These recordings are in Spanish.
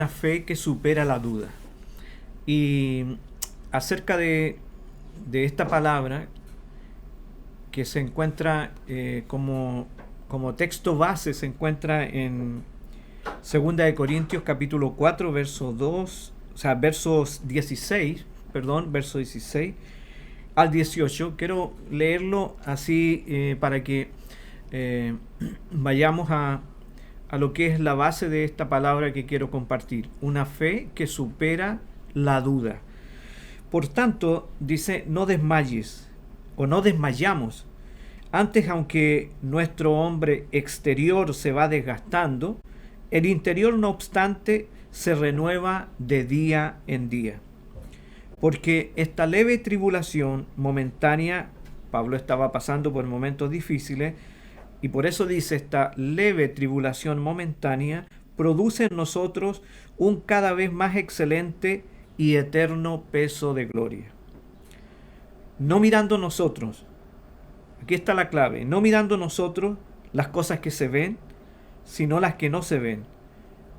una fe que supera la duda. Y acerca de esta palabra que se encuentra como texto base, se encuentra en 2 Corintios capítulo 4, verso 2, o sea, verso 16 al 18. Quiero leerlo así para que vayamos a lo que es la base de esta palabra que quiero compartir. Una fe que supera la duda. Por tanto, dice, no desmayes o no desmayamos. Antes, aunque nuestro hombre exterior se va desgastando, el interior, no obstante, se renueva de día en día. Porque esta leve tribulación momentánea, Pablo estaba pasando por momentos difíciles, y por eso dice, esta leve tribulación momentánea produce en nosotros un cada vez más excelente y eterno peso de gloria. No mirando nosotros, aquí está la clave, no mirando nosotros las cosas que se ven, sino las que no se ven.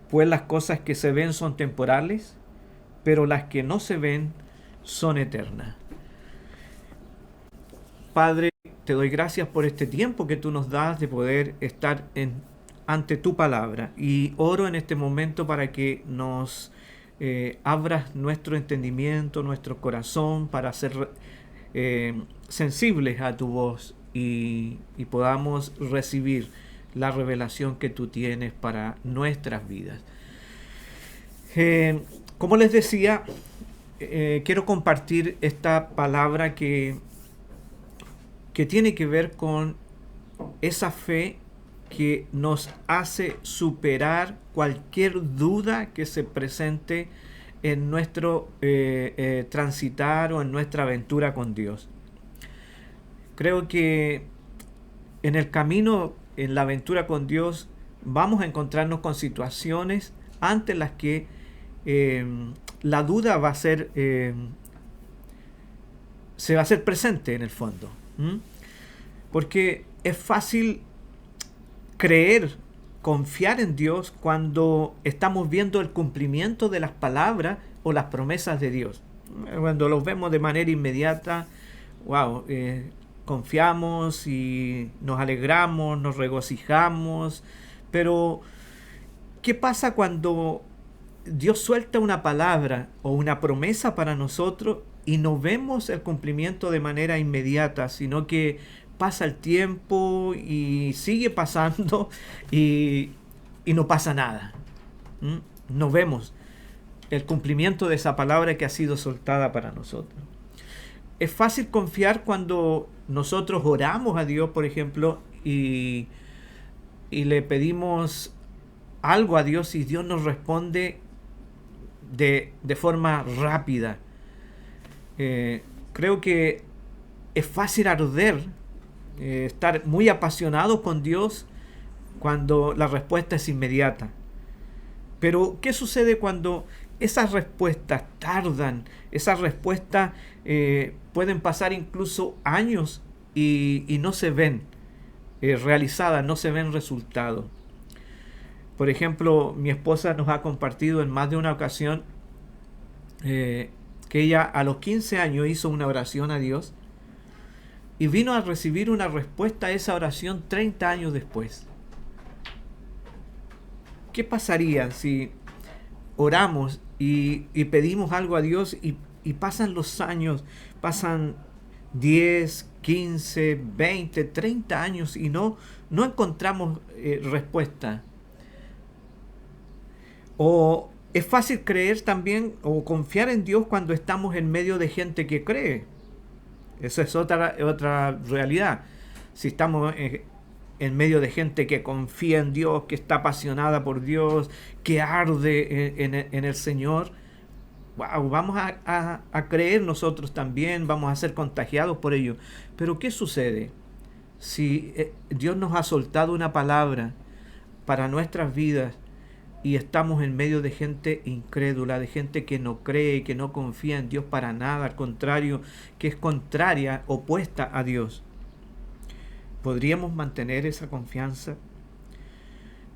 Pues las cosas que se ven son temporales, pero las que no se ven son eternas. Padre, te doy gracias por este tiempo que tú nos das de poder estar ante tu palabra, y oro en este momento para que nos abras nuestro entendimiento, nuestro corazón, para ser sensibles a tu voz y podamos recibir la revelación que tú tienes para nuestras vidas. Como les decía, quiero compartir esta palabra que tiene que ver con esa fe que nos hace superar cualquier duda que se presente en nuestro transitar o en nuestra aventura con Dios. Creo que en el camino, en la aventura con Dios, vamos a encontrarnos con situaciones ante las que la duda se va a hacer presente en el fondo. Porque es fácil creer, confiar en Dios cuando estamos viendo el cumplimiento de las palabras o las promesas de Dios. Cuando los vemos de manera inmediata, wow, confiamos y nos alegramos, nos regocijamos. Pero, ¿qué pasa cuando Dios suelta una palabra o una promesa para nosotros y no vemos el cumplimiento de manera inmediata, sino que pasa el tiempo y sigue pasando y no pasa nada? No vemos el cumplimiento de esa palabra que ha sido soltada para nosotros. Es fácil confiar cuando nosotros oramos a Dios, por ejemplo, y le pedimos algo a Dios y Dios nos responde de forma rápida. Creo que es fácil arder, estar muy apasionado con Dios cuando la respuesta es inmediata. Pero, ¿qué sucede cuando esas respuestas tardan? Esas respuestas pueden pasar incluso años y no se ven realizadas, no se ven resultados. Por ejemplo, mi esposa nos ha compartido en más de una ocasión que ella a los 15 años hizo una oración a Dios y vino a recibir una respuesta a esa oración 30 años después. ¿Qué pasaría si oramos y pedimos algo a Dios y pasan los años, pasan 10, 15, 20, 30 años y no encontramos respuesta? O es fácil creer también o confiar en Dios cuando estamos en medio de gente que cree. Esa es otra realidad. Si estamos en medio de gente que confía en Dios, que está apasionada por Dios, que arde en el Señor, wow, vamos a creer nosotros también, vamos a ser contagiados por ello. Pero ¿qué sucede si Dios nos ha soltado una palabra para nuestras vidas y estamos en medio de gente incrédula, de gente que no cree, que no confía en Dios para nada, al contrario, que es contraria, opuesta a Dios? ¿Podríamos mantener esa confianza?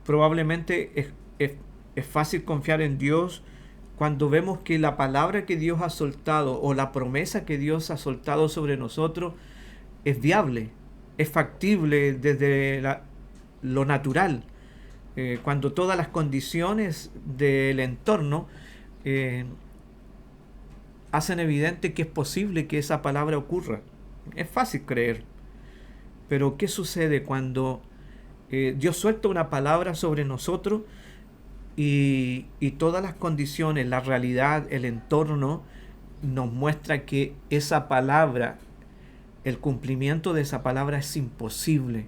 Probablemente Es fácil confiar en Dios cuando vemos que la palabra que Dios ha soltado o la promesa que Dios ha soltado sobre nosotros es viable, es factible desde lo natural. Cuando todas las condiciones del entorno hacen evidente que es posible que esa palabra ocurra. Es fácil creer. Pero ¿qué sucede cuando Dios suelta una palabra sobre nosotros y todas las condiciones, la realidad, el entorno nos muestra que esa palabra, el cumplimiento de esa palabra es imposible,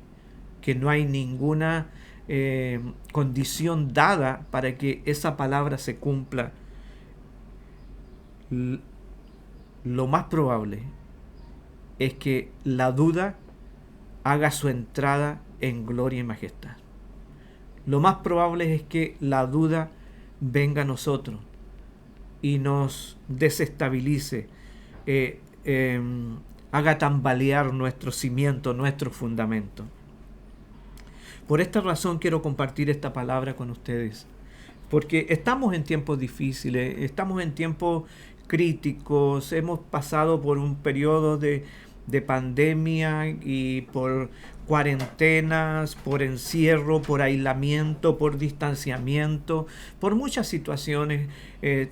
que no hay ninguna condición dada para que esa palabra se cumpla? Lo más probable es que la duda haga su entrada en gloria y majestad. Lo más probable es que la duda venga a nosotros y nos desestabilice, haga tambalear nuestro cimiento, nuestro fundamento. Por esta razón quiero compartir esta palabra con ustedes, porque estamos en tiempos difíciles, estamos en tiempos críticos, hemos pasado por un periodo de pandemia y por cuarentenas, por encierro, por aislamiento, por distanciamiento, por muchas situaciones,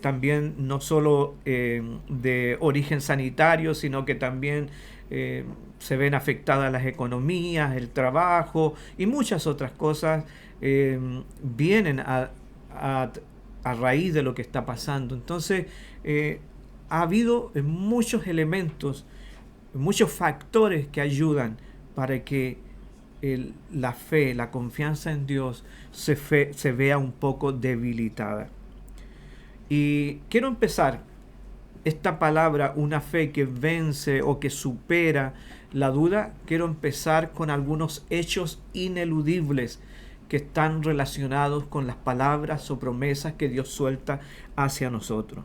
también no solo de origen sanitario, sino que también se ven afectadas las economías, el trabajo y muchas otras cosas vienen a raíz de lo que está pasando. Entonces, ha habido muchos elementos, muchos factores que ayudan para que la fe, la confianza en Dios se vea un poco debilitada. Y quiero empezar esta palabra, una fe que vence o que supera la duda. Quiero empezar con algunos hechos ineludibles que están relacionados con las palabras o promesas que Dios suelta hacia nosotros.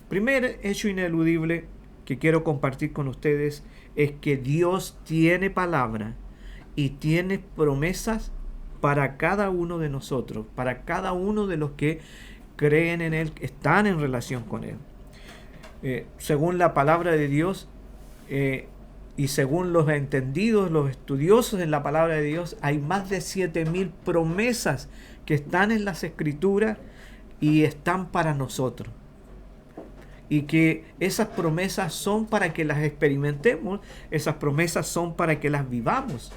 Primer hecho ineludible que quiero compartir con ustedes es que Dios tiene palabra y tiene promesas para cada uno de nosotros, para cada uno de los que creen en Él, están en relación con Él. Según la palabra de Dios y según los entendidos, los estudiosos en la palabra de Dios, hay más de 7,000 promesas que están en las Escrituras y están para nosotros. Y que esas promesas son para que las experimentemos, esas promesas son para que las vivamos.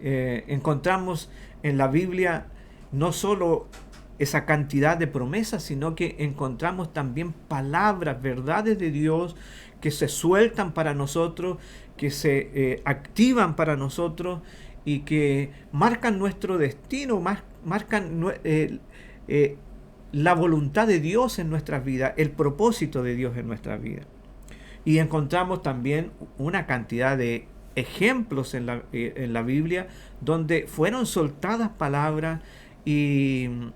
Encontramos en la Biblia no solo esa cantidad de promesas, sino que encontramos también palabras, verdades de Dios que se sueltan para nosotros, que se activan para nosotros y que marcan nuestro destino, marcan la voluntad de Dios en nuestras vidas, el propósito de Dios en nuestras vidas. Y encontramos también una cantidad de ejemplos en la Biblia donde fueron soltadas palabras y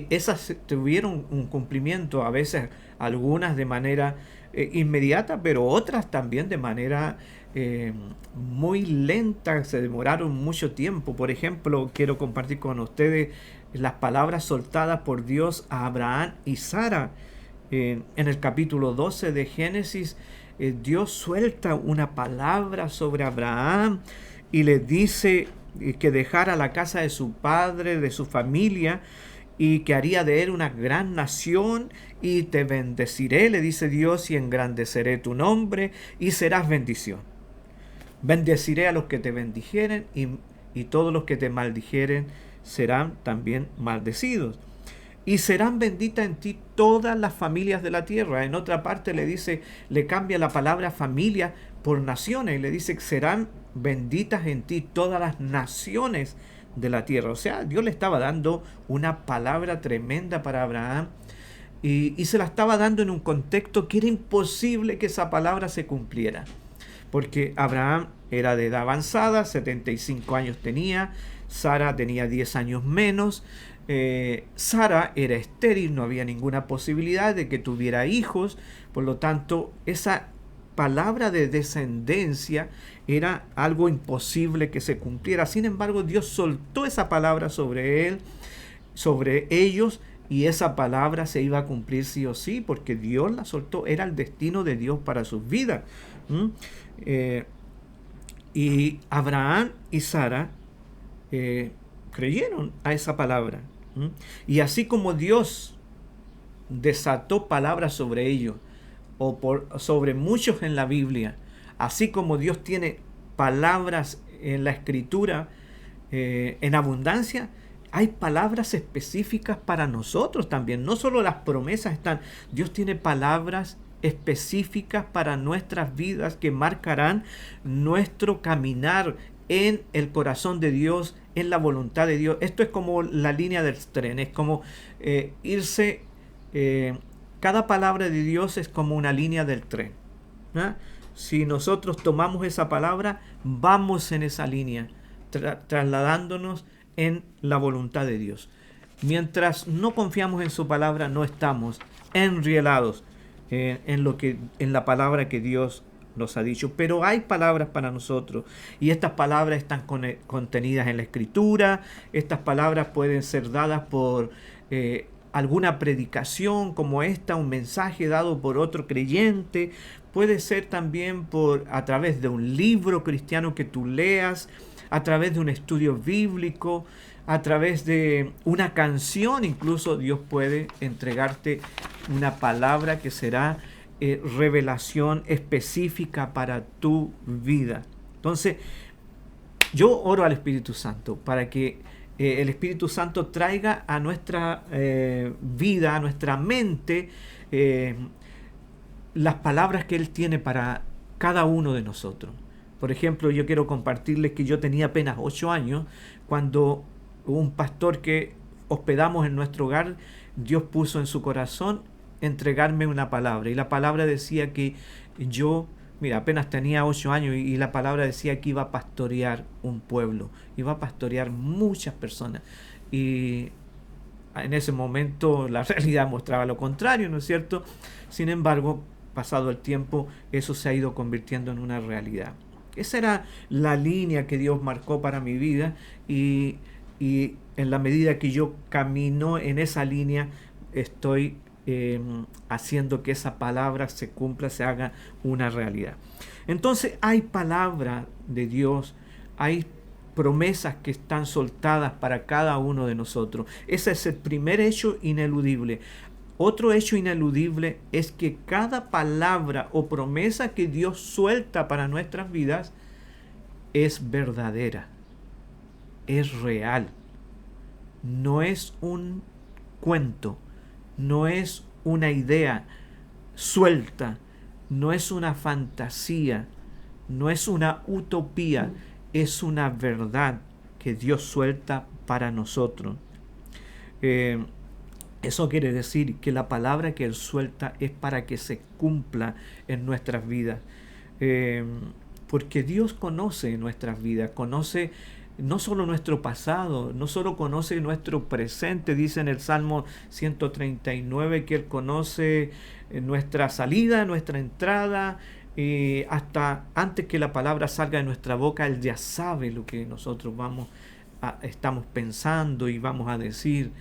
esas tuvieron un cumplimiento, a veces algunas de manera inmediata, pero otras también de manera muy lenta, se demoraron mucho tiempo. Por ejemplo, quiero compartir con ustedes las palabras soltadas por Dios a Abraham y Sara. En el capítulo 12 de Génesis, Dios suelta una palabra sobre Abraham y le dice que dejara la casa de su padre, de su familia, y que haría de él una gran nación, y te bendeciré, le dice Dios, y engrandeceré tu nombre, y serás bendición. Bendeciré a los que te bendijeren, y todos los que te maldijeren serán también maldecidos. Y serán benditas en ti todas las familias de la tierra. En otra parte le cambia la palabra familia por naciones, y le dice que serán benditas en ti todas las naciones de la tierra. O sea, Dios le estaba dando una palabra tremenda para Abraham y se la estaba dando en un contexto que era imposible que esa palabra se cumpliera, porque Abraham era de edad avanzada, 75 años tenía, Sara tenía 10 años menos, Sara era estéril, no había ninguna posibilidad de que tuviera hijos, por lo tanto esa palabra de descendencia era algo imposible que se cumpliera. Sin embargo, Dios soltó esa palabra sobre él, sobre ellos, y esa palabra se iba a cumplir sí o sí, porque Dios la soltó, era el destino de Dios para sus vidas. ¿Mm? Y Abraham y Sara creyeron a esa palabra. ¿Mm? Y así como Dios desató palabras sobre ellos, sobre muchos en la Biblia, así como Dios tiene palabras en la Escritura en abundancia, hay palabras específicas para nosotros también. No solo las promesas están, Dios tiene palabras específicas para nuestras vidas que marcarán nuestro caminar en el corazón de Dios, en la voluntad de Dios. Esto es como la línea del tren, es como irse, cada palabra de Dios es como una línea del tren. ¿Ah? Si nosotros tomamos esa palabra, vamos en esa línea, trasladándonos en la voluntad de Dios. Mientras no confiamos en su palabra, no estamos enrielados en la palabra que Dios nos ha dicho. Pero hay palabras para nosotros, y estas palabras están contenidas en la Escritura. Estas palabras pueden ser dadas por alguna predicación como esta, un mensaje dado por otro creyente. Puede ser también a través de un libro cristiano que tú leas, a través de un estudio bíblico, a través de una canción. Incluso Dios puede entregarte una palabra que será revelación específica para tu vida. Entonces, yo oro al Espíritu Santo para que el Espíritu Santo traiga a nuestra vida, a nuestra mente, las palabras que Él tiene para cada uno de nosotros. Por ejemplo, yo quiero compartirles que yo tenía apenas 8 años cuando un pastor que hospedamos en nuestro hogar, Dios puso en su corazón entregarme una palabra. Y la palabra decía que yo, apenas tenía 8 años, y la palabra decía que iba a pastorear un pueblo, iba a pastorear muchas personas. Y en ese momento la realidad mostraba lo contrario, ¿no es cierto? Sin embargo, pasado el tiempo, eso se ha ido convirtiendo en una realidad. Esa era la línea que Dios marcó para mi vida, y en la medida que yo camino en esa línea, estoy haciendo que esa palabra se cumpla, se haga una realidad. Entonces hay palabra de Dios, hay promesas que están soltadas para cada uno de nosotros. Ese es el primer hecho ineludible. Otro hecho ineludible es que cada palabra o promesa que Dios suelta para nuestras vidas es verdadera, es real. No es un cuento, no es una idea suelta, no es una fantasía, no es una utopía, es una verdad que Dios suelta para nosotros. Eso quiere decir que la palabra que Él suelta es para que se cumpla en nuestras vidas. Porque Dios conoce nuestras vidas, conoce no solo nuestro pasado, no solo conoce nuestro presente. Dice en el Salmo 139 que Él conoce nuestra salida, nuestra entrada, hasta antes que la palabra salga de nuestra boca, Él ya sabe lo que nosotros estamos pensando y vamos a decir.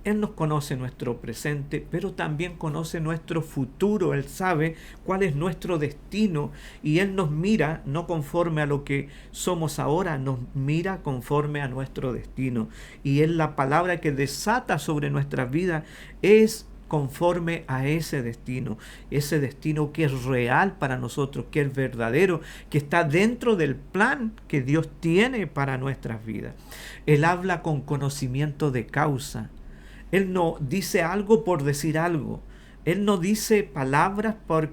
Él nos conoce nuestro presente, pero también conoce nuestro futuro. Él sabe cuál es nuestro destino, y Él nos mira no conforme a lo que somos ahora, nos mira conforme a nuestro destino. Y Él, la palabra que desata sobre nuestras vidas, es conforme a ese destino que es real para nosotros, que es verdadero, que está dentro del plan que Dios tiene para nuestras vidas. Él habla con conocimiento de causa. Él no dice algo por decir algo. Él no dice palabras por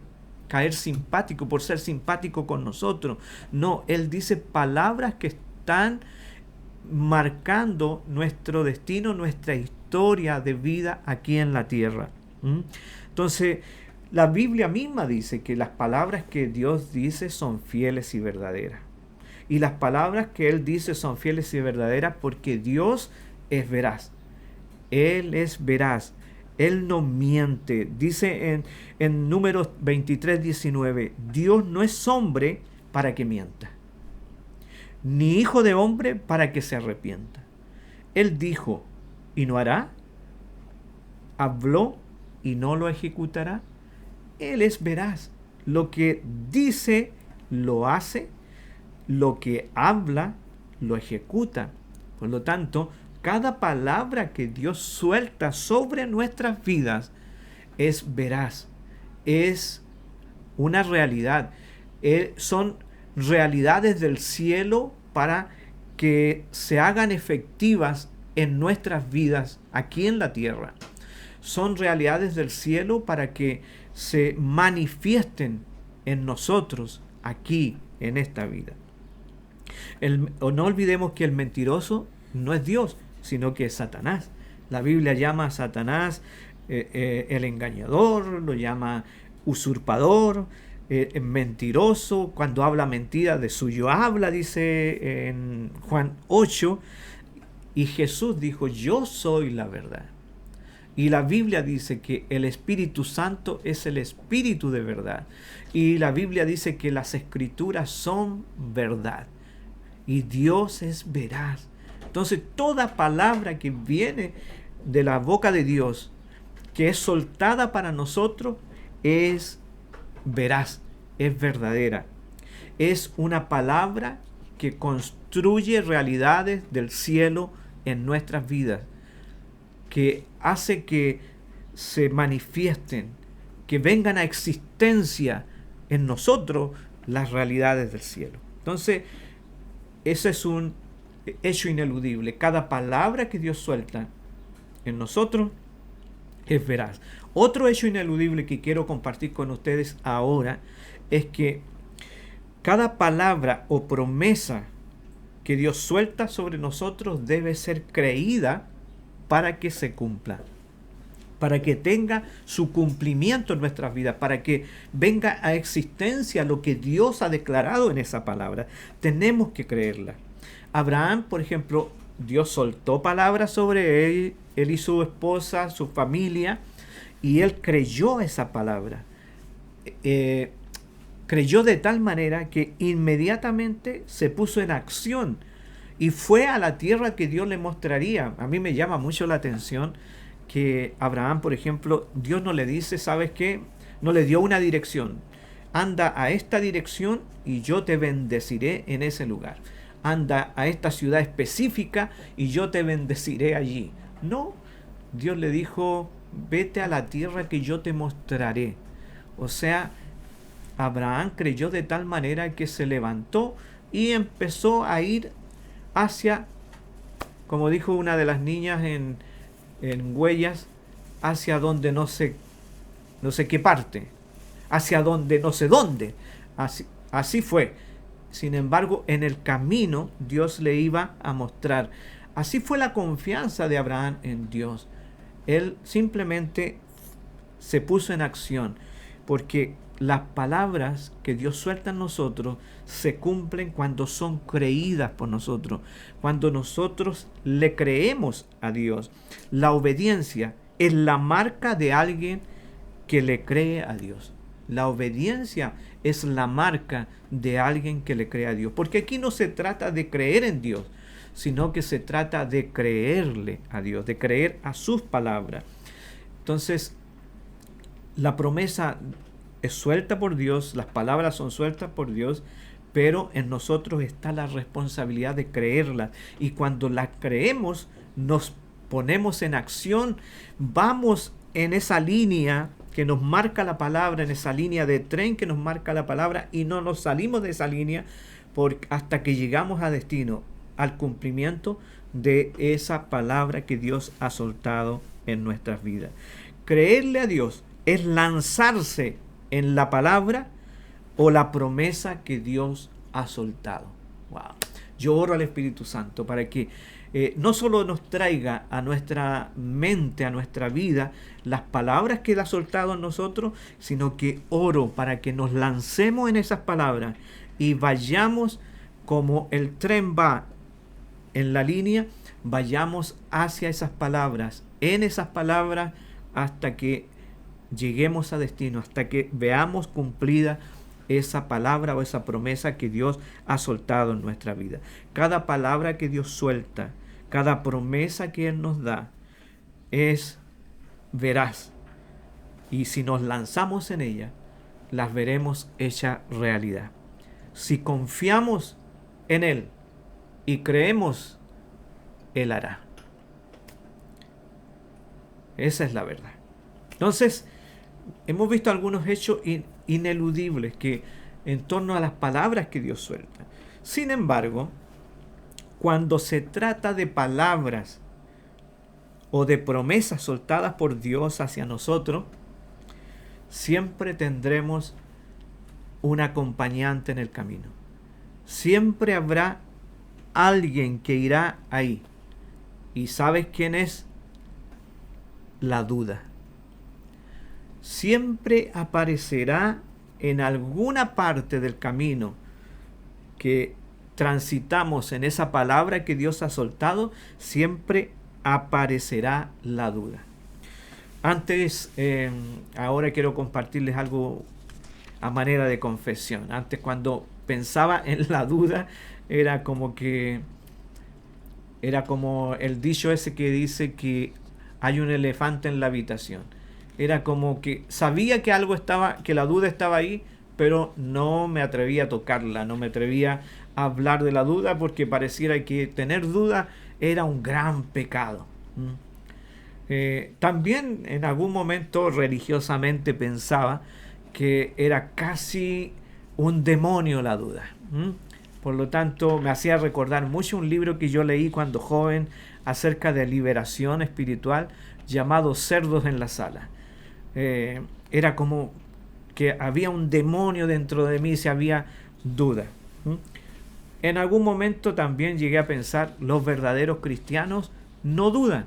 caer simpático, por ser simpático con nosotros. No, Él dice palabras que están marcando nuestro destino, nuestra historia de vida aquí en la tierra. Entonces, la Biblia misma dice que las palabras que Dios dice son fieles y verdaderas. Y las palabras que Él dice son fieles y verdaderas porque Dios es veraz. Él es veraz, Él no miente. Dice en Números 23:19, Dios no es hombre para que mienta, ni hijo de hombre para que se arrepienta. Él dijo, y no hará? ¿Habló y no lo ejecutará? Él es veraz. Lo que dice, lo hace. Lo que habla, lo ejecuta. Por lo tanto, cada palabra que Dios suelta sobre nuestras vidas es veraz, es una realidad. Son realidades del cielo para que se hagan efectivas en nuestras vidas aquí en la tierra. Son realidades del cielo para que se manifiesten en nosotros aquí en esta vida. No olvidemos que el mentiroso no es Dios, sino que es Satanás. La Biblia llama a Satanás el engañador, lo llama usurpador, mentiroso. Cuando habla mentira, de suyo habla, dice en Juan 8. Y Jesús dijo, yo soy la verdad. Y la Biblia dice que el Espíritu Santo es el Espíritu de verdad. Y la Biblia dice que las Escrituras son verdad. Y Dios es veraz. Entonces, toda palabra que viene de la boca de Dios, que es soltada para nosotros, es veraz, es verdadera. Es una palabra que construye realidades del cielo en nuestras vidas, que hace que se manifiesten, que vengan a existencia en nosotros las realidades del cielo. Entonces, ese es un hecho ineludible. Cada palabra que Dios suelta en nosotros es veraz. Otro hecho ineludible que quiero compartir con ustedes ahora es que cada palabra o promesa que Dios suelta sobre nosotros debe ser creída para que se cumpla, para que tenga su cumplimiento en nuestras vidas, para que venga a existencia lo que Dios ha declarado en esa palabra. Tenemos que creerla. Abraham, por ejemplo, Dios soltó palabras sobre él y su esposa, su familia, y él creyó esa palabra. Creyó de tal manera que inmediatamente se puso en acción y fue a la tierra que Dios le mostraría. A mí me llama mucho la atención que Abraham, por ejemplo, Dios no le dice, ¿sabes qué? No le dio una dirección. Anda a esta dirección y yo te bendeciré en ese lugar. Anda a esta ciudad específica y yo te bendeciré allí. No, Dios le dijo, vete a la tierra que yo te mostraré. O sea, Abraham creyó de tal manera que se levantó y empezó a ir hacia, como dijo una de las niñas en Huellas, hacia donde no sé qué parte, hacia donde no sé dónde. Así fue. Sin embargo, en el camino Dios le iba a mostrar. Así fue la confianza de Abraham en Dios. Él simplemente se puso en acción, porque las palabras que Dios suelta en nosotros se cumplen cuando son creídas por nosotros, cuando nosotros le creemos a Dios. La obediencia es la marca de alguien que le cree a Dios. La obediencia es la marca de alguien que le cree a Dios. Porque aquí no se trata de creer en Dios, sino que se trata de creerle a Dios, de creer a sus palabras. Entonces, la promesa es suelta por Dios, las palabras son sueltas por Dios, pero en nosotros está la responsabilidad de creerlas. Y cuando las creemos, nos ponemos en acción, vamos en esa línea que nos marca la palabra, en esa línea de tren que nos marca la palabra, y no nos salimos de esa línea hasta que llegamos a destino, al cumplimiento de esa palabra que Dios ha soltado en nuestras vidas. Creerle a Dios es lanzarse en la palabra o la promesa que Dios ha soltado. Wow. Yo oro al Espíritu Santo para que no solo nos traiga a nuestra mente, a nuestra vida, las palabras que Él ha soltado en nosotros, sino que oro para que nos lancemos en esas palabras y vayamos como el tren va en la línea, vayamos hacia esas palabras, en esas palabras, hasta que lleguemos a destino, hasta que veamos cumplida esa palabra o esa promesa que Dios ha soltado en nuestra vida. Cada palabra que Dios suelta, cada promesa que Él nos da, es veraz. Y si nos lanzamos en ella, las veremos hechas realidad. Si confiamos en Él y creemos, Él hará. Esa es la verdad. Entonces, hemos visto algunos hechos ineludibles que en torno a las palabras que Dios suelta. Sin embargo, cuando se trata de palabras o de promesas soltadas por Dios hacia nosotros, siempre tendremos un acompañante en el camino. Siempre habrá alguien que irá ahí. ¿Y sabes quién es? La duda. Siempre aparecerá en alguna parte del camino que transitamos en esa palabra que Dios ha soltado, siempre aparecerá la duda. Antes, ahora quiero compartirles algo a manera de confesión. Antes, cuando pensaba en la duda, era como el dicho ese que dice que hay un elefante en la habitación. Era como que sabía que algo estaba, que la duda estaba ahí, pero no me atrevía a tocarla, no me atrevía a hablar de la duda porque pareciera que tener duda era un gran pecado. También en algún momento religiosamente pensaba que era casi un demonio la duda. Por lo tanto, me hacía recordar mucho un libro que yo leí cuando joven acerca de liberación espiritual llamado Cerdos en la Sala. Era como que había un demonio dentro de mí si había duda. En algún momento también llegué a pensar, los verdaderos cristianos no dudan.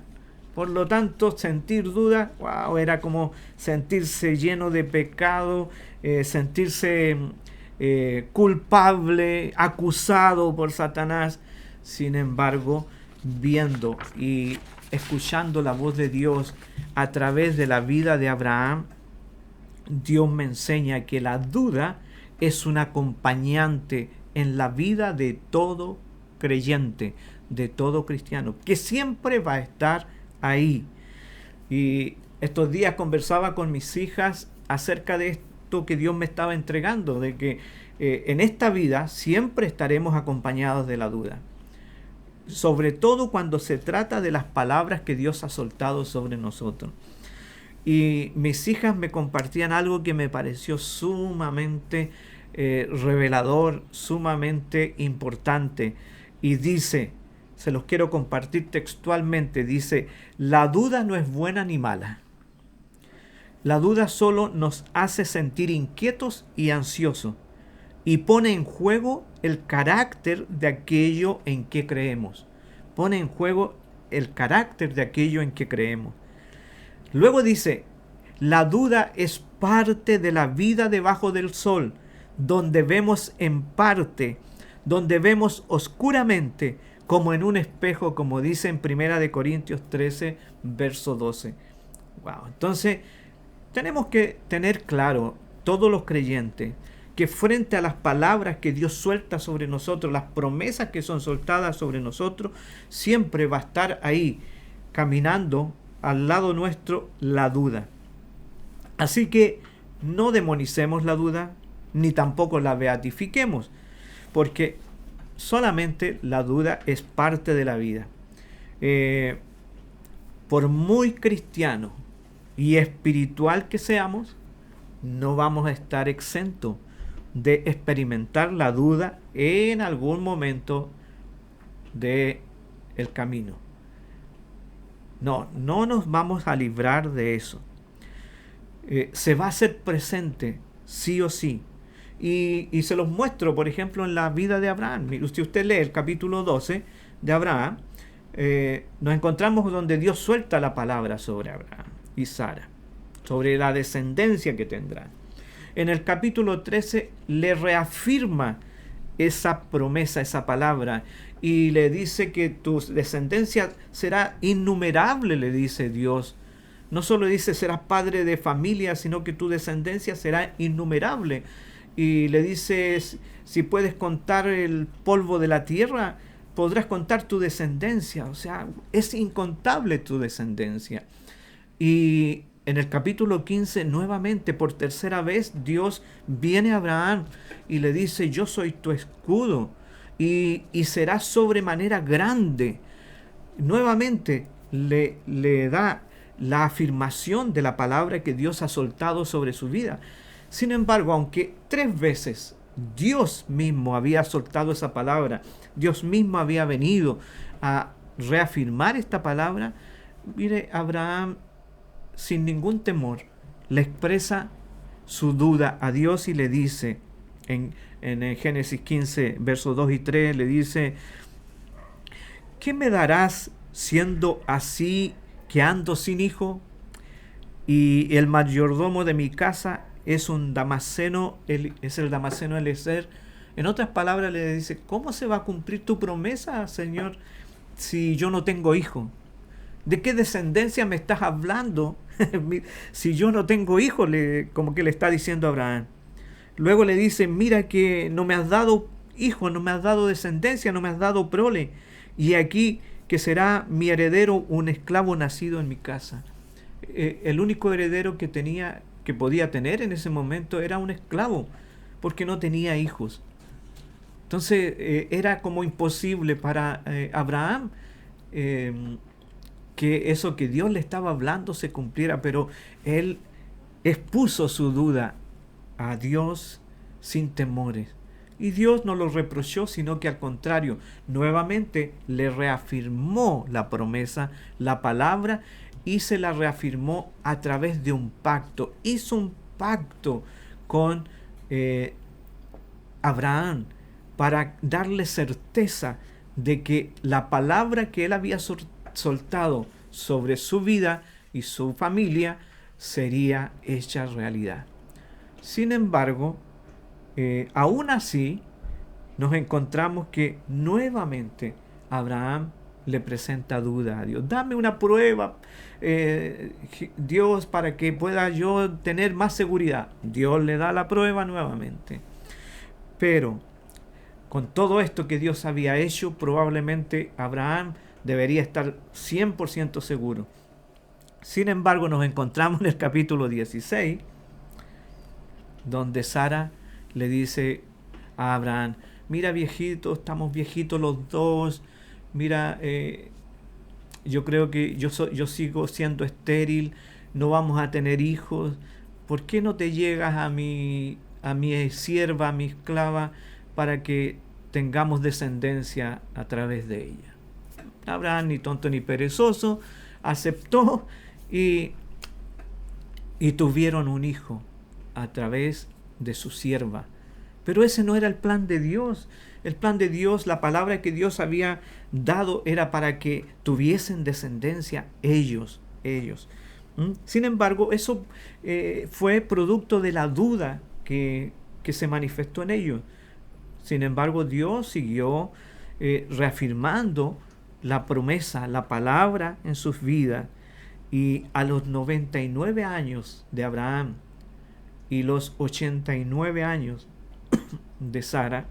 Por lo tanto, sentir duda, wow, era como sentirse lleno de pecado, sentirse culpable, acusado por Satanás. Sin embargo, viendo y escuchando la voz de Dios a través de la vida de Abraham, Dios me enseña que la duda es un acompañante en la vida de todo creyente, de todo cristiano, que siempre va a estar ahí. Y estos días conversaba con mis hijas acerca de esto que Dios me estaba entregando, de que en esta vida siempre estaremos acompañados de la duda. Sobre todo cuando se trata de las palabras que Dios ha soltado sobre nosotros. Y mis hijas me compartían algo que me pareció sumamente revelador, sumamente importante. Y dice, se los quiero compartir textualmente, dice: la duda no es buena ni mala. La duda solo nos hace sentir inquietos y ansiosos y pone en juego el carácter de aquello en que creemos. Pone en juego el carácter de aquello en que creemos. Luego dice, la duda es parte de la vida debajo del sol, donde vemos en parte, donde vemos oscuramente, como en un espejo, como dice en 1 Corintios 13, verso 12. Wow. Entonces, tenemos que tener claro, todos los creyentes, que frente a las palabras que Dios suelta sobre nosotros, las promesas que son soltadas sobre nosotros, siempre va a estar ahí, caminando al lado nuestro, la duda. Así que no demonicemos la duda, ni tampoco la beatifiquemos, porque solamente la duda es parte de la vida. Por muy cristiano y espiritual que seamos, no vamos a estar exentos de experimentar la duda en algún momento del camino. No nos vamos a librar de eso. Se va a hacer presente sí o sí. Y se los muestro, por ejemplo, en la vida de Abraham. Si usted lee el capítulo 12 de Abraham, nos encontramos donde Dios suelta la palabra sobre Abraham y Sara, sobre la descendencia que tendrán. En el capítulo 13 le reafirma esa promesa, esa palabra, y le dice que tu descendencia será innumerable, le dice Dios. No solo dice serás padre de familia, sino que tu descendencia será innumerable. Y le dice, si puedes contar el polvo de la tierra, podrás contar tu descendencia. O sea, es incontable tu descendencia. Y en el capítulo 15, nuevamente, por tercera vez, Dios viene a Abraham y le dice, yo soy tu escudo y serás sobremanera grande. Nuevamente le da la afirmación de la palabra que Dios ha soltado sobre su vida. Sin embargo, aunque 3 veces Dios mismo había soltado esa palabra, Dios mismo había venido a reafirmar esta palabra, mire, Abraham sin ningún temor le expresa su duda a Dios y le dice en Génesis 15, versos 2 y 3, le dice, ¿qué me darás siendo así que ando sin hijo? Y el mayordomo de mi casa es un Damaseno, es el Damaseno Eliezer. En otras palabras le dice, ¿cómo se va a cumplir tu promesa, Señor, si yo no tengo hijo? ¿De qué descendencia me estás hablando? Si yo no tengo hijo, como que le está diciendo a Abraham. Luego le dice, mira que no me has dado hijo, no me has dado descendencia, no me has dado prole. Y aquí que será mi heredero un esclavo nacido en mi casa. El único heredero que podía tener en ese momento era un esclavo, porque no tenía hijos. Entonces era como imposible para Abraham que eso que Dios le estaba hablando se cumpliera, pero él expuso su duda a Dios sin temores. Y Dios no lo reprochó, sino que al contrario, nuevamente le reafirmó la promesa, la palabra, y se la reafirmó a través de un pacto. Hizo un pacto con Abraham para darle certeza de que la palabra que él había soltado sobre su vida y su familia sería hecha realidad. Sin embargo, aún así, nos encontramos que nuevamente Abraham le presenta duda a Dios. Dame una prueba, Dios, para que pueda yo tener más seguridad. Dios le da la prueba nuevamente. Pero con todo esto que Dios había hecho, probablemente Abraham debería estar 100% seguro. Sin embargo, nos encontramos en el capítulo 16, donde Sara le dice a Abraham, mira viejito, estamos viejitos los dos, mira, yo creo que yo sigo siendo estéril, no vamos a tener hijos, ¿por qué no te llegas a mi sierva, a mi esclava, para que tengamos descendencia a través de ella? Abraham, ni tonto ni perezoso, aceptó y tuvieron un hijo a través de su sierva. Pero ese no era el plan de Dios. El plan de Dios, la palabra que Dios había dado era para que tuviesen descendencia ellos. Sin embargo, eso fue producto de la duda que se manifestó en ellos. Sin embargo, Dios siguió reafirmando la promesa, la palabra en sus vidas. Y a los 99 años de Abraham y los 89 años de Sara,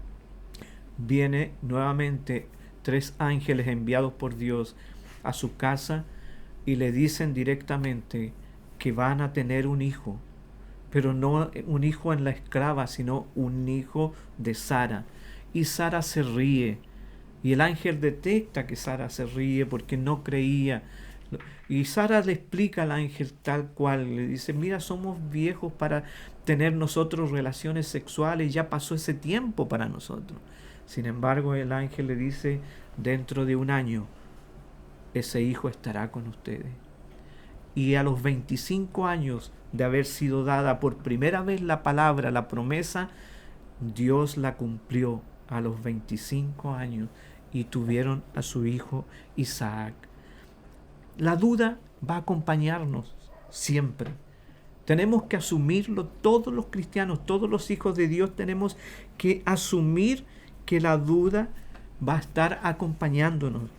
viene nuevamente 3 ángeles enviados por Dios a su casa y le dicen directamente que van a tener un hijo, pero no un hijo en la esclava, sino un hijo de Sara. Y Sara se ríe, y el ángel detecta que Sara se ríe porque no creía. Y Sara le explica al ángel tal cual, le dice, mira, somos viejos para tener nosotros relaciones sexuales, ya pasó ese tiempo para nosotros. Sin embargo, el ángel le dice, dentro de un año, ese hijo estará con ustedes. Y a los 25 años de haber sido dada por primera vez la palabra, la promesa, Dios la cumplió a los 25 años y tuvieron a su hijo Isaac. La duda va a acompañarnos siempre. Tenemos que asumirlo, todos los cristianos, todos los hijos de Dios tenemos que asumir que la duda va a estar acompañándonos.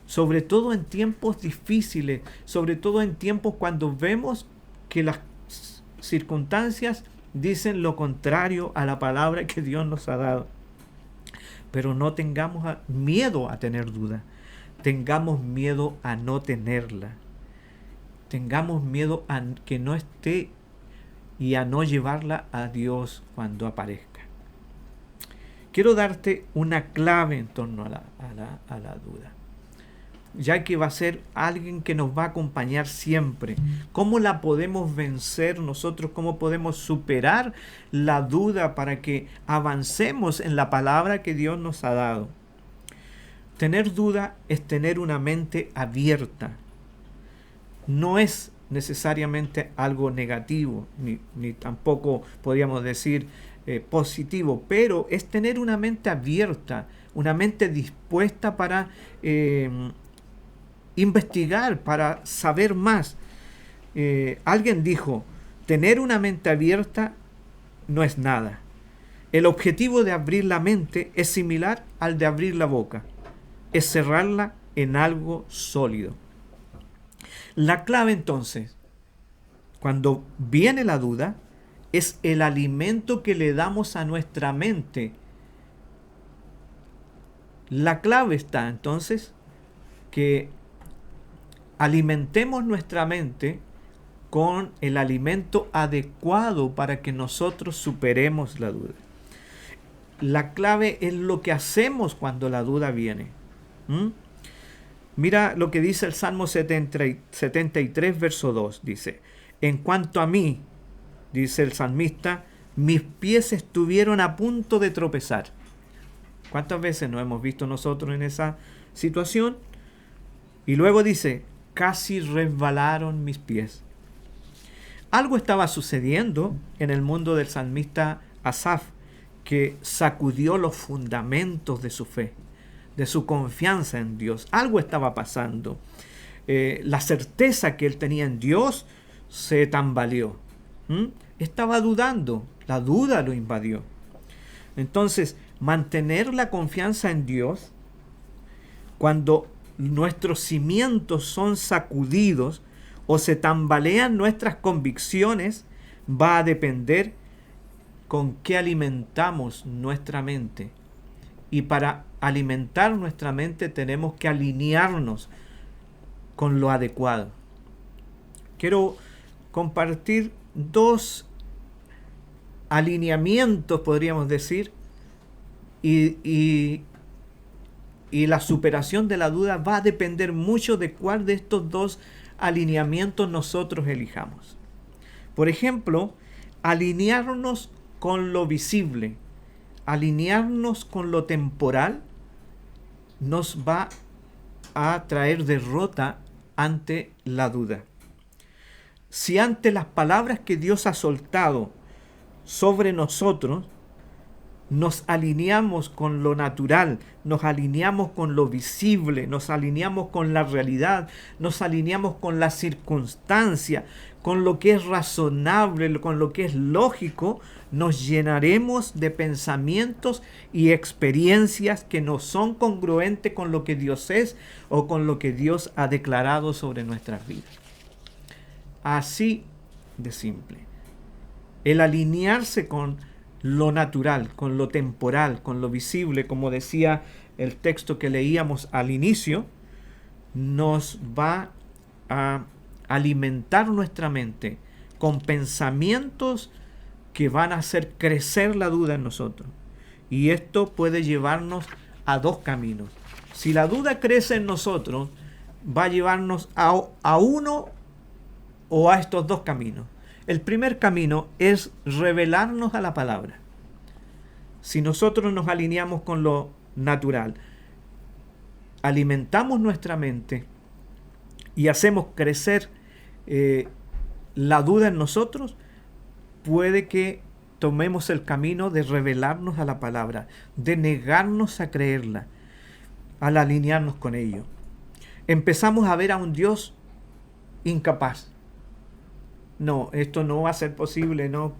Sobre todo en tiempos difíciles, sobre todo en tiempos cuando vemos que las circunstancias dicen lo contrario a la palabra que Dios nos ha dado. Pero no tengamos miedo a tener duda. Tengamos miedo a no tenerla. Tengamos miedo a que no esté y a no llevarla a Dios cuando aparezca. Quiero darte una clave en torno a la duda, ya que va a ser alguien que nos va a acompañar siempre. ¿Cómo la podemos vencer nosotros? ¿Cómo podemos superar la duda para que avancemos en la palabra que Dios nos ha dado? Tener duda es tener una mente abierta. No es necesariamente algo negativo, ni tampoco podríamos decir positivo, pero es tener una mente abierta, una mente dispuesta para investigar, para saber más. Alguien dijo, tener una mente abierta no es nada. El objetivo de abrir la mente es similar al de abrir la boca, es cerrarla en algo sólido. La clave entonces, cuando viene la duda, es el alimento que le damos a nuestra mente. La clave está entonces que alimentemos nuestra mente con el alimento adecuado para que nosotros superemos la duda. La clave es lo que hacemos cuando la duda viene. Mira lo que dice el Salmo 73, verso 2. Dice, en cuanto a mí, dice el salmista, mis pies estuvieron a punto de tropezar. ¿Cuántas veces nos hemos visto nosotros en esa situación? Y luego dice, casi resbalaron mis pies. Algo estaba sucediendo en el mundo del salmista Asaf, que sacudió los fundamentos de su fe, de su confianza en Dios. Algo estaba pasando. La certeza que él tenía en Dios se tambaleó. Estaba dudando, la duda lo invadió. Entonces, mantener la confianza en Dios cuando nuestros cimientos son sacudidos o se tambalean nuestras convicciones va a depender con qué alimentamos nuestra mente. Y para alimentar nuestra mente tenemos que alinearnos con lo adecuado. Quiero compartir dos alineamientos, podríamos decir, y la superación de la duda va a depender mucho de cuál de estos dos alineamientos nosotros elijamos. Por ejemplo, alinearnos con lo visible, alinearnos con lo temporal, nos va a traer derrota ante la duda. Si ante las palabras que Dios ha soltado sobre nosotros, nos alineamos con lo natural, nos alineamos con lo visible, nos alineamos con la realidad, nos alineamos con la circunstancia, con lo que es razonable, con lo que es lógico, nos llenaremos de pensamientos y experiencias que no son congruentes con lo que Dios es o con lo que Dios ha declarado sobre nuestras vidas. Así de simple. El alinearse con lo natural, con lo temporal, con lo visible, como decía el texto que leíamos al inicio, nos va a alimentar nuestra mente con pensamientos que van a hacer crecer la duda en nosotros. Y esto puede llevarnos a dos caminos. Si la duda crece en nosotros, va a llevarnos a uno o a estos dos caminos. El primer camino es revelarnos a la palabra. Si nosotros nos alineamos con lo natural, alimentamos nuestra mente y hacemos crecer la duda en nosotros, puede que tomemos el camino de revelarnos a la palabra, de negarnos a creerla, al alinearnos con ello. Empezamos a ver a un Dios incapaz. No, esto no va a ser posible, no.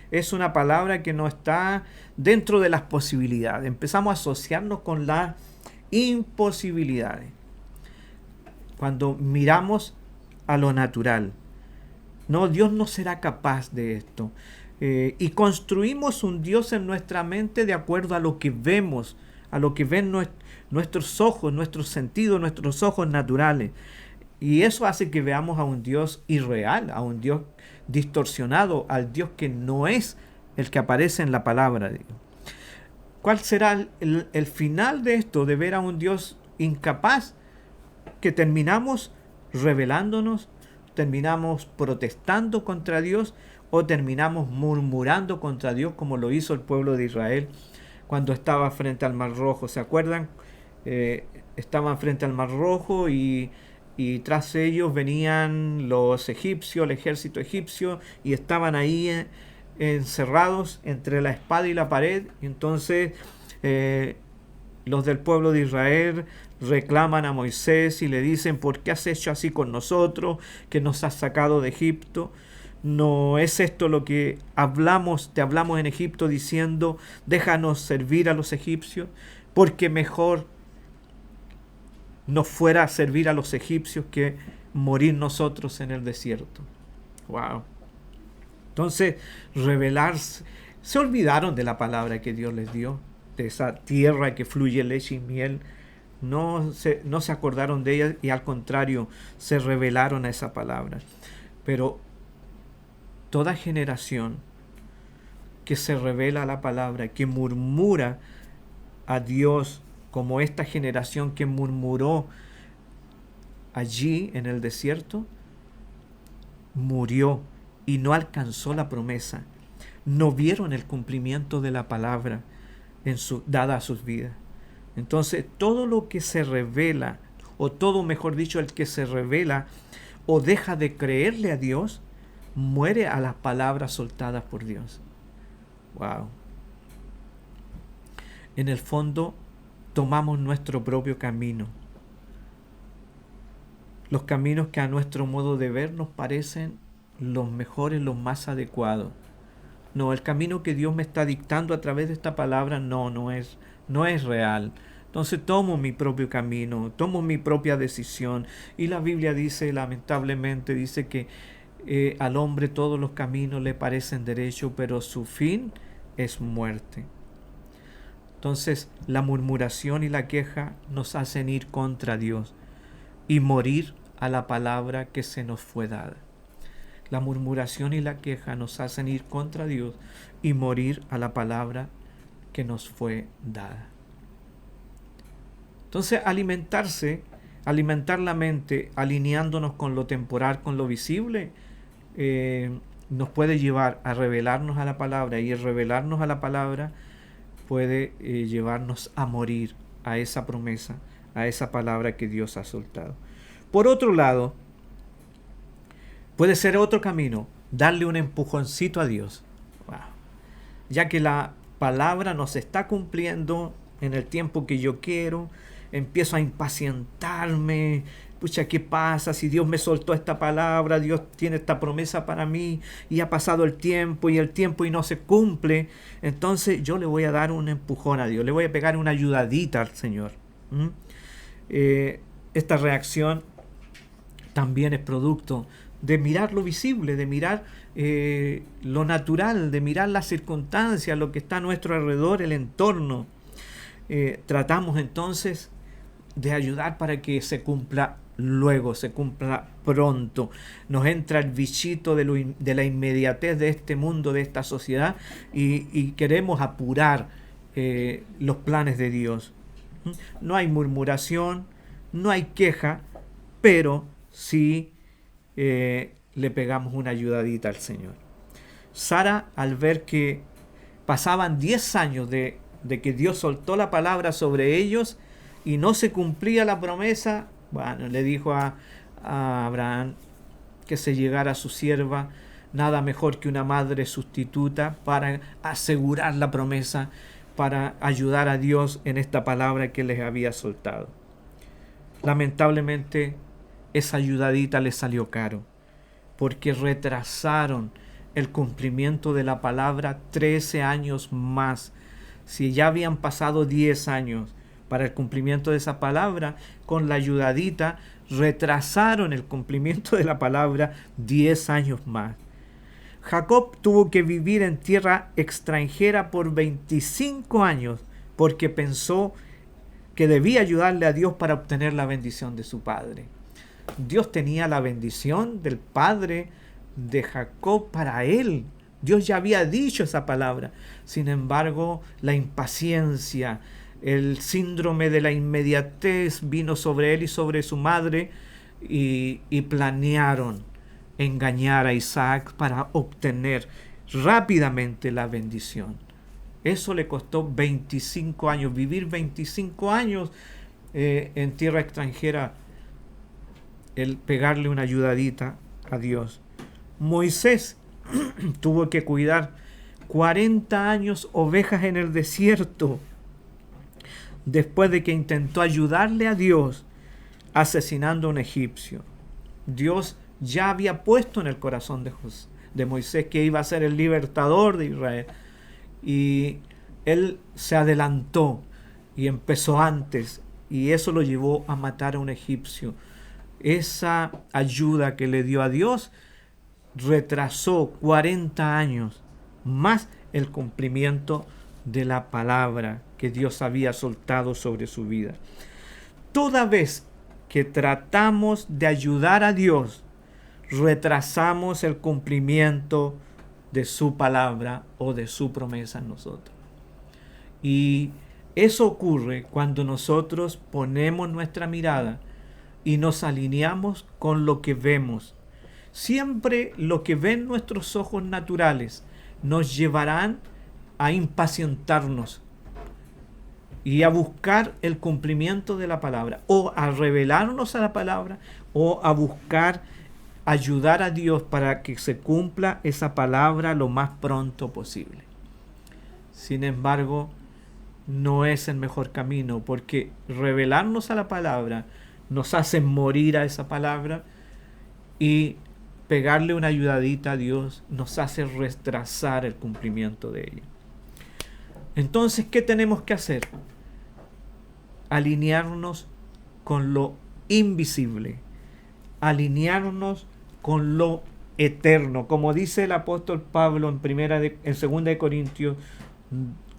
Es una palabra que no está dentro de las posibilidades. Empezamos a asociarnos con las imposibilidades. Cuando miramos a lo natural, no, Dios no será capaz de esto. Y construimos un Dios en nuestra mente de acuerdo a lo que vemos, a lo que ven nuestros ojos, nuestros sentidos, nuestros ojos naturales. Y eso hace que veamos a un Dios irreal, a un Dios distorsionado, al Dios que no es el que aparece en la palabra de Dios. ¿Cuál será el final de esto, de ver a un Dios incapaz? Que terminamos rebelándonos, terminamos protestando contra Dios o terminamos murmurando contra Dios, como lo hizo el pueblo de Israel cuando estaba frente al Mar Rojo. ¿Se acuerdan? Estaban frente al Mar Rojo y tras ellos venían los egipcios, el ejército egipcio, y estaban ahí encerrados entre la espada y la pared. Y entonces los del pueblo de Israel reclaman a Moisés y le dicen: ¿por qué has hecho así con nosotros, que nos has sacado de Egipto? ¿No es esto lo que te hablamos en Egipto diciendo: déjanos servir a los egipcios? Porque mejor nos fuera a servir a los egipcios que morir nosotros en el desierto. Wow. Entonces, rebelarse, se olvidaron de la palabra que Dios les dio, de esa tierra que fluye leche y miel. No se acordaron de ella y al contrario, se rebelaron a esa palabra. Pero toda generación que se revela a la palabra, que murmura a Dios, como esta generación que murmuró allí en el desierto, murió y no alcanzó la promesa. No vieron el cumplimiento de la palabra dada a sus vidas. Entonces, todo lo que se revela, o todo, mejor dicho, el que se revela o deja de creerle a Dios, muere a las palabras soltadas por Dios. Wow. En el fondo, tomamos nuestro propio camino. Los caminos que a nuestro modo de ver nos parecen los mejores, los más adecuados. No, el camino que Dios me está dictando a través de esta palabra no es real. Entonces tomo mi propio camino, tomo mi propia decisión. Y la Biblia dice, lamentablemente, dice que al hombre todos los caminos le parecen derechos, pero su fin es muerte. Entonces la murmuración y la queja nos hacen ir contra Dios y morir a la palabra que se nos fue dada. La murmuración y la queja nos hacen ir contra Dios y morir a la palabra que nos fue dada. Entonces, alimentar la mente, alineándonos con lo temporal, con lo visible, nos puede llevar a revelarnos a la palabra, y el revelarnos a la palabra puede llevarnos a morir a esa promesa, a esa palabra que Dios ha soltado. Por otro lado, puede ser otro camino, darle un empujoncito a Dios. Wow. Ya que la palabra no se está cumpliendo en el tiempo que yo quiero, empiezo a impacientarme. Pucha, ¿qué pasa? Si Dios me soltó esta palabra, Dios tiene esta promesa para mí, y ha pasado el tiempo y no se cumple. Entonces yo le voy a dar un empujón a Dios, le voy a pegar una ayudadita al Señor. Esta reacción también es producto de mirar lo visible, de mirar lo natural, de mirar las circunstancias, lo que está a nuestro alrededor, el entorno. Tratamos entonces de ayudar para que se cumpla luego, se cumpla pronto. Nos entra el bichito de la inmediatez de este mundo, de esta sociedad, y queremos apurar los planes de Dios. No hay murmuración, no hay queja, pero sí le pegamos una ayudadita al Señor. Sara, al ver que pasaban 10 años de que Dios soltó la palabra sobre ellos y no se cumplía la promesa, bueno, le dijo a Abraham que se llegara a su sierva, nada mejor que una madre sustituta para asegurar la promesa, para ayudar a Dios en esta palabra que les había soltado. Lamentablemente, esa ayudadita les salió caro, porque retrasaron el cumplimiento de la palabra 13 años más. Si ya habían pasado 10 años para el cumplimiento de esa palabra, con la ayudadita retrasaron el cumplimiento de la palabra 10 años más. Jacob tuvo que vivir en tierra extranjera por 25 años porque pensó que debía ayudarle a Dios para obtener la bendición de su padre. Dios tenía la bendición del padre de Jacob para él. Dios ya había dicho esa palabra. Sin embargo, la impaciencia, el síndrome de la inmediatez vino sobre él y sobre su madre y planearon engañar a Isaac para obtener rápidamente la bendición. Eso le costó 25 años, vivir 25 años en tierra extranjera, el pegarle una ayudadita a Dios. Moisés tuvo que cuidar 40 años ovejas en el desierto después de que intentó ayudarle a Dios asesinando a un egipcio. Dios ya había puesto en el corazón de Moisés que iba a ser el libertador de Israel, y él se adelantó y empezó antes, y eso lo llevó a matar a un egipcio. Esa ayuda que le dio a Dios retrasó 40 años más el cumplimiento de la palabra que Dios había soltado sobre su vida. Toda vez que tratamos de ayudar a Dios, retrasamos el cumplimiento de su palabra o de su promesa en nosotros. Y eso ocurre cuando nosotros ponemos nuestra mirada y nos alineamos con lo que vemos. Siempre lo que ven nuestros ojos naturales nos llevarán a impacientarnos y a buscar el cumplimiento de la palabra, o a revelarnos a la palabra, o a buscar ayudar a Dios para que se cumpla esa palabra lo más pronto posible. Sin embargo, no es el mejor camino, porque revelarnos a la palabra nos hace morir a esa palabra, y pegarle una ayudadita a Dios nos hace retrasar el cumplimiento de ella. Entonces, ¿qué tenemos que hacer? Alinearnos con lo invisible, alinearnos con lo eterno, como dice el apóstol Pablo en 2 de Corintios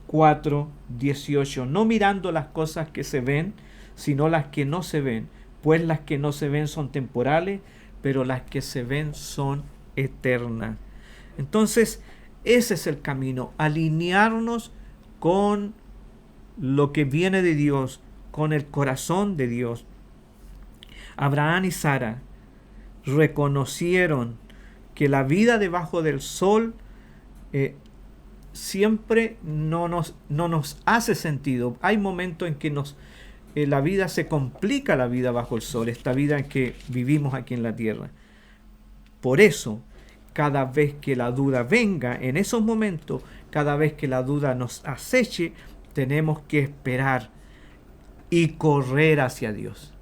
4:18, no mirando las cosas que se ven, sino las que no se ven, pues las que no se ven son temporales, pero las que se ven son eternas. Entonces, ese es el camino, alinearnos con lo que viene de Dios, con el corazón de Dios. Abraham y Sara reconocieron que la vida debajo del sol siempre no nos hace sentido. Hay momentos en que la vida se complica, la vida bajo el sol, esta vida en que vivimos aquí en la tierra. Por eso, cada vez que la duda venga, en esos momentos, cada vez que la duda nos aceche, tenemos que esperar y correr hacia Dios.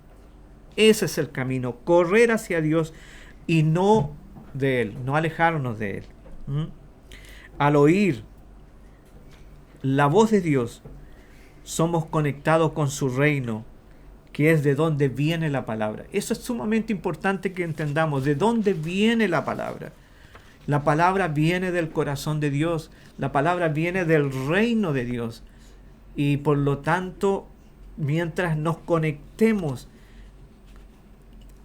Ese es el camino, correr hacia Dios y no de Él, no alejarnos de Él. Al oír la voz de Dios, somos conectados con su reino, que es de donde viene la palabra. Eso es sumamente importante que entendamos, de dónde viene la palabra. La palabra viene del corazón de Dios, la palabra viene del reino de Dios, y por lo tanto, mientras nos conectemos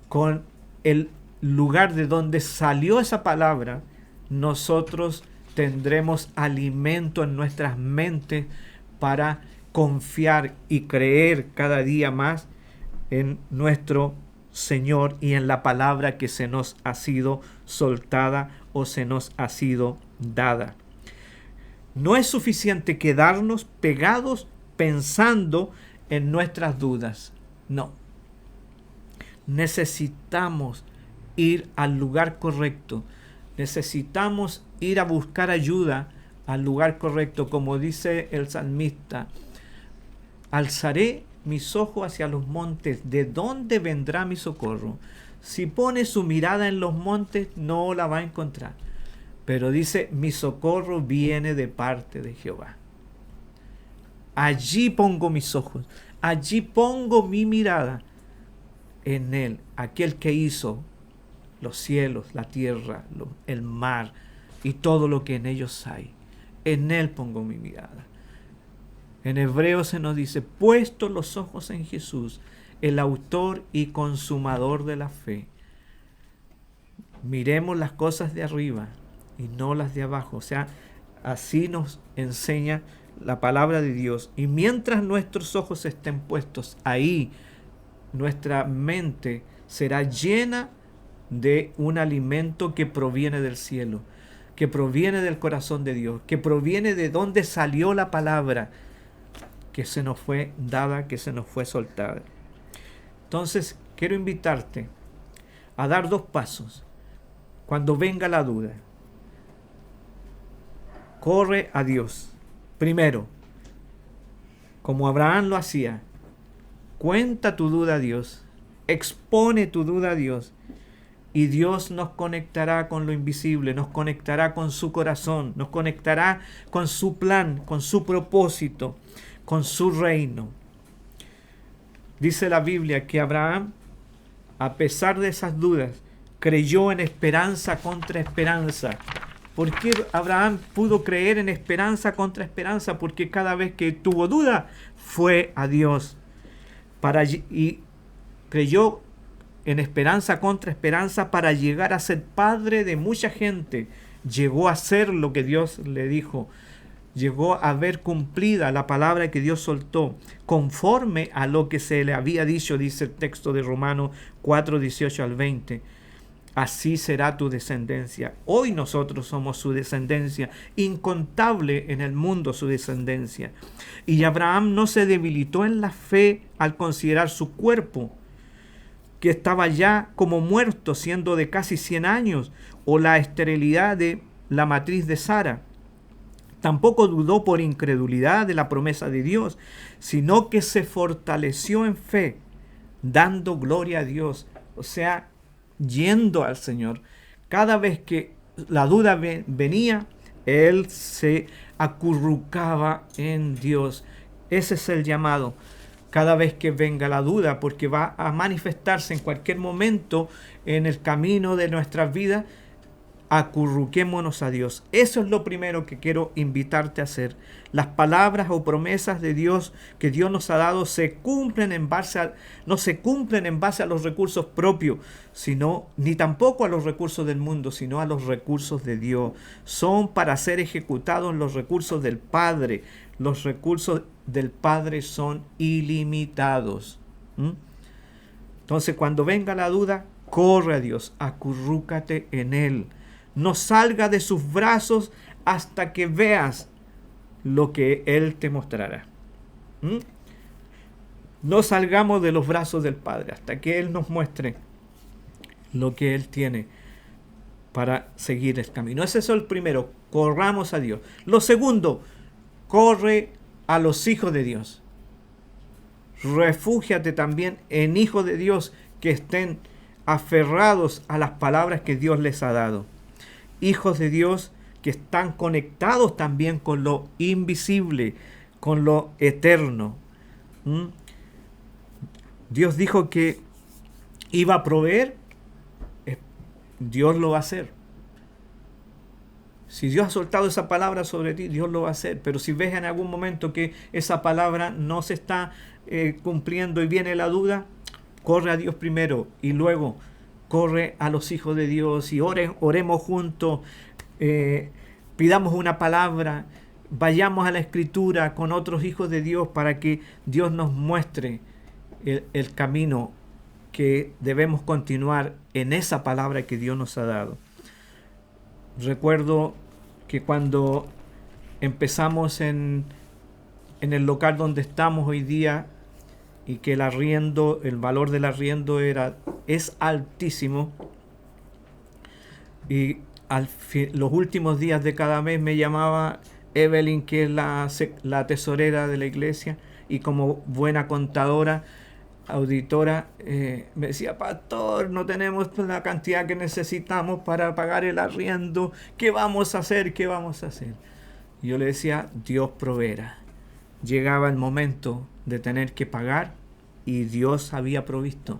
con el lugar de donde salió esa palabra, nosotros tendremos alimento en nuestras mentes para confiar y creer cada día más en nuestro Señor y en la palabra que se nos ha sido soltada o se nos ha sido dada. No es suficiente quedarnos pegados pensando en nuestras dudas. No. Necesitamos ir al lugar correcto. Necesitamos ir a buscar ayuda al lugar correcto, como dice el salmista. Alzaré mis ojos hacia los montes, ¿de dónde vendrá mi socorro? Si pone su mirada en los montes, no la va a encontrar. Pero dice, mi socorro viene de parte de Jehová. Allí pongo mis ojos, allí pongo mi mirada en Él, aquel que hizo los cielos, la tierra, el mar y todo lo que en ellos hay. En Él pongo mi mirada. En Hebreo se nos dice, puesto los ojos en Jesús, el autor y consumador de la fe. Miremos las cosas de arriba y no las de abajo. O sea, así nos enseña la palabra de Dios. Y mientras nuestros ojos estén puestos ahí, nuestra mente será llena de un alimento que proviene del cielo, que proviene del corazón de Dios, que proviene de donde salió la palabra que se nos fue dada, que se nos fue soltada. Entonces, quiero invitarte a dar 2 pasos. Cuando venga la duda, corre a Dios. Primero, como Abraham lo hacía, cuenta tu duda a Dios, expone tu duda a Dios, y Dios nos conectará con lo invisible, nos conectará con su corazón, nos conectará con su plan, con su propósito, con su reino. Dice la Biblia que Abraham, a pesar de esas dudas, creyó en esperanza contra esperanza. ¿Por qué Abraham pudo creer en esperanza contra esperanza? Porque cada vez que tuvo duda, fue a Dios. Y creyó en esperanza contra esperanza para llegar a ser padre de mucha gente. Llegó a ser lo que Dios le dijo. Llegó a ver cumplida la palabra que Dios soltó, conforme a lo que se le había dicho, dice el texto de Romanos 4, 18 al 20. Así será tu descendencia. Hoy nosotros somos su descendencia, incontable en el mundo su descendencia. Y Abraham no se debilitó en la fe al considerar su cuerpo, que estaba ya como muerto, siendo de casi 100 años, o la esterilidad de la matriz de Sara. Tampoco dudó por incredulidad de la promesa de Dios, sino que se fortaleció en fe, dando gloria a Dios. O sea, yendo al Señor. Cada vez que la duda venía, él se acurrucaba en Dios. Ese es el llamado. Cada vez que venga la duda, porque va a manifestarse en cualquier momento en el camino de nuestras vidas, acurruquémonos a Dios. Eso es lo primero que quiero invitarte a hacer. Las palabras o promesas de Dios que Dios nos ha dado no se cumplen en base a los recursos propios, ni tampoco a los recursos del mundo, sino a los recursos de Dios. Son para ser ejecutados en los recursos del Padre. Los recursos del Padre son ilimitados. Entonces, cuando venga la duda, corre a Dios, acurrúcate en Él. No salga de sus brazos hasta que veas lo que Él te mostrará. No salgamos de los brazos del Padre hasta que Él nos muestre lo que Él tiene para seguir el camino. Ese es el primero, corramos a Dios. Lo segundo, corre a los hijos de Dios. Refúgiate también en hijos de Dios que estén aferrados a las palabras que Dios les ha dado. Hijos de Dios que están conectados también con lo invisible, con lo eterno. Dios dijo que iba a proveer, Dios lo va a hacer. Si Dios ha soltado esa palabra sobre ti, Dios lo va a hacer. Pero si ves en algún momento que esa palabra no se está cumpliendo y viene la duda, corre a Dios primero y luego corre a los hijos de Dios y oremos juntos, pidamos una palabra, vayamos a la Escritura con otros hijos de Dios para que Dios nos muestre el camino que debemos continuar en esa palabra que Dios nos ha dado. Recuerdo que cuando empezamos en el local donde estamos hoy día y que el valor del arriendo es altísimo, y los últimos días de cada mes me llamaba Evelyn, que es la tesorera de la iglesia, y como buena contadora, auditora, me decía: pastor, no tenemos la cantidad que necesitamos para pagar el arriendo, ¿qué vamos a hacer? ¿Qué vamos a hacer? Y yo le decía: Dios proveerá. Llegaba el momento de tener que pagar y Dios había provisto.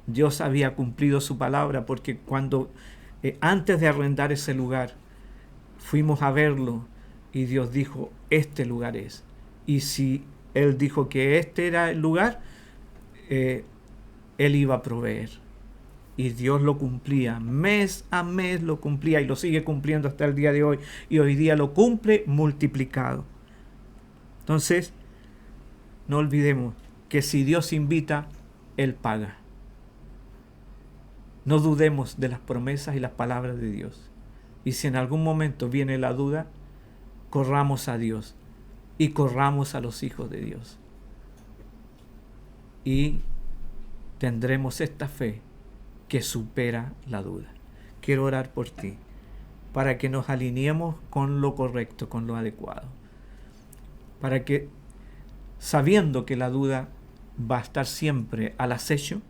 Dios había cumplido su palabra, porque cuando antes de arrendar ese lugar fuimos a verlo y Dios dijo: este lugar es. Y si Él dijo que este era el lugar, Él iba a proveer. Y Dios lo cumplía, mes a mes lo cumplía y lo sigue cumpliendo hasta el día de hoy. Y hoy día lo cumple multiplicado. Entonces, no olvidemos que si Dios invita, Él paga. No dudemos de las promesas y las palabras de Dios. Y si en algún momento viene la duda, corramos a Dios y corramos a los hijos de Dios. Y tendremos esta fe que supera la duda. Quiero orar por ti, para que nos alineemos con lo correcto, con lo adecuado. Para que, sabiendo que la duda va a estar siempre al acecho,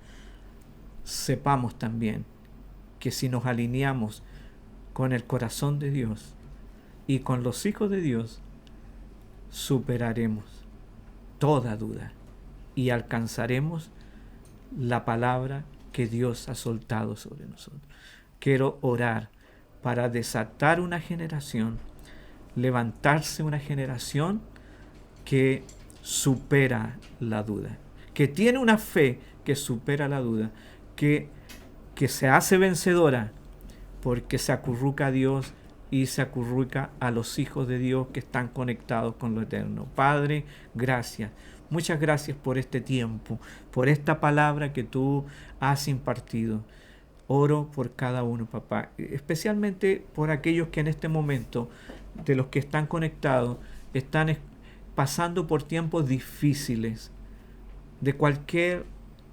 sepamos también que si nos alineamos con el corazón de Dios y con los hijos de Dios, superaremos toda duda y alcanzaremos la palabra que Dios ha soltado sobre nosotros. Quiero orar para desatar una generación, levantarse una generación que supera la duda, que tiene una fe que supera la duda, que se hace vencedora porque se acurruca a Dios y se acurruca a los hijos de Dios que están conectados con lo eterno. Padre, gracias. Muchas gracias por este tiempo, por esta palabra que tú has impartido. Oro por cada uno, papá, especialmente por aquellos que en este momento, de los que están conectados, están pasando por tiempos difíciles, de cualquier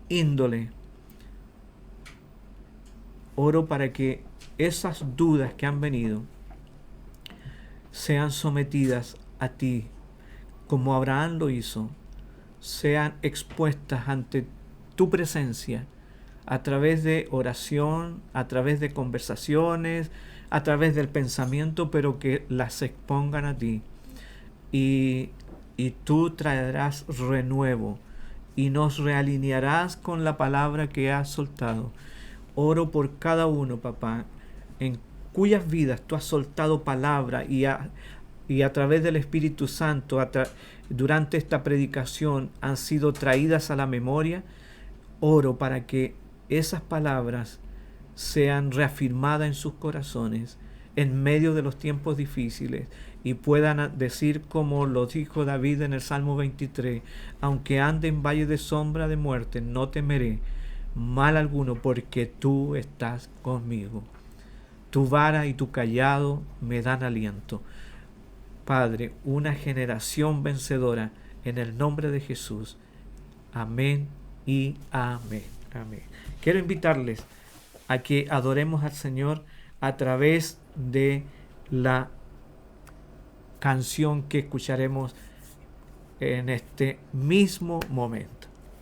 índole. Oro para que esas dudas que han venido sean sometidas a ti, como Abraham lo hizo, sean expuestas ante tu presencia a través de oración, a través de conversaciones, a través del pensamiento, pero que las expongan a ti. Y tú traerás renuevo y nos realinearás con la palabra que has soltado. Oro por cada uno, papá, en cuyas vidas tú has soltado palabra y a través del Espíritu Santo, durante esta predicación, han sido traídas a la memoria. Oro para que esas palabras sean reafirmadas en sus corazones en medio de los tiempos difíciles y puedan decir como lo dijo David en el Salmo 23, aunque ande en valle de sombra de muerte, no temeré mal alguno porque tú estás conmigo. Tu vara y tu cayado me dan aliento. Padre, una generación vencedora en el nombre de Jesús. Amén y amén. Amén. Quiero invitarles a que adoremos al Señor a través de la canción que escucharemos en este mismo momento.